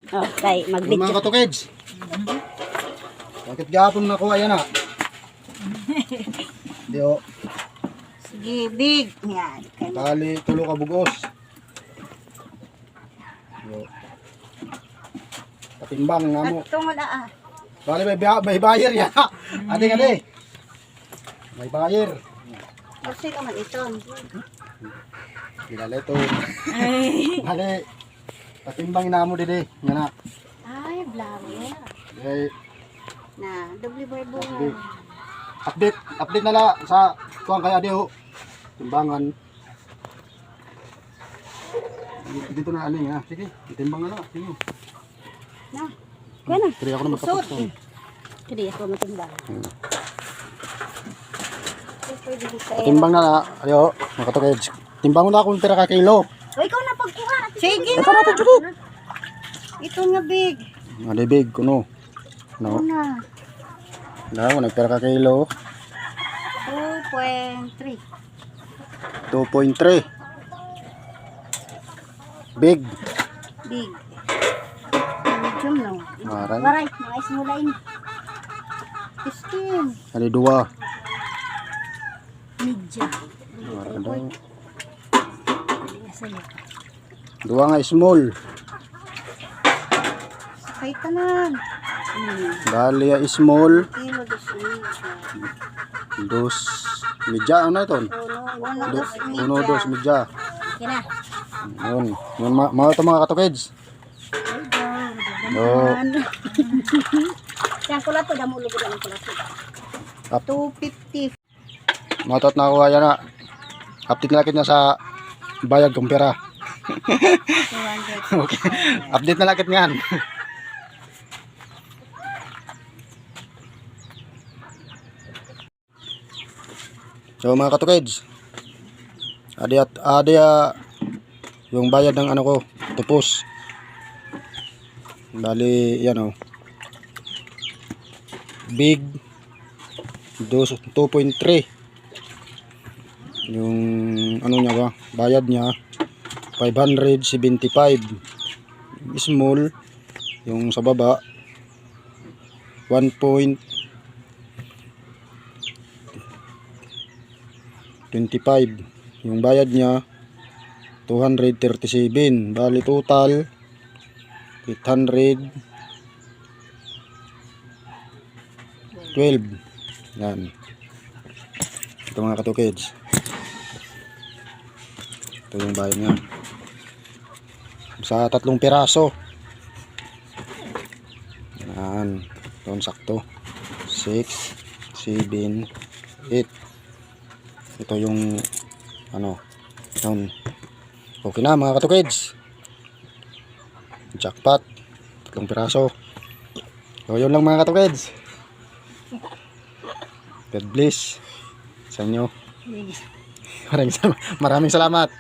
Okay, Yung mag-video. mga katukids. Bakit gapon nakuha yan ah? Hindi o. Sige, big. Yan. Bali, tulo ka bugos. Yo. Patimbang nga mo. At tungod ah. Bali, may buyer yan. Ating ate. May buyer. Kasi ka man ito. Kilala ito. Bali, patimbang na mo dede. Nga na. Ay, blamo. Okay. Na, doble barbo. Update na la sa kuang kaya diho. Timbangan. Dito na aling ha. Sige, timbang na. Sige. Na. Kuya na. Kaya ako na magkapot. Kaya ako matimbang. Timbang na na. Ayo, mga katukids. Timbang mo na akong pera ka kilo. O, ikaw na pagkuha. Sige Ito na ito, sige. Ito nga big. Malibig, kuno. No? Una. Na, kung nagpera ka kilo. 2.3. 2.3. Big. Big. Medium no. Waray. Waray. Mga ismulain. 15. Ano dua. Medium. Waray daw. Hindi nga sa'yo. Dua nga small. Sakay tanan. Bali small. Kilo dos media. Dos. Medya, ano ito? Uno dos media. 1, 2 medya. Kina. Yun. Yun, mga ito mga katukids. Oh. Yang kulat to, damo lugod lang ang kulat to. Up. 250. Matot na kuha yan na. Update na lakit niya sa bayad kong pera. 200. Okay. Update na lakit niyan. So mga katukids. Adi yung bayad ng ano ko, tupos. Bali yan oh. Big 2.3. Yung ano niya ba? Bayad niya 575. Small yung sa baba 1.25. Yung bayad niya 237. Bali total 812. Yan. Ito mga katukids. Ito yung bayad niya. Sa 3 piraso. Yan. Ito sakto. 6, 7, 8. Ito yung ano. Yun. Okay na mga katukids. Jackpot. 3 piraso. So yun lang mga katukids. God bless sa inyo. Maraming salamat.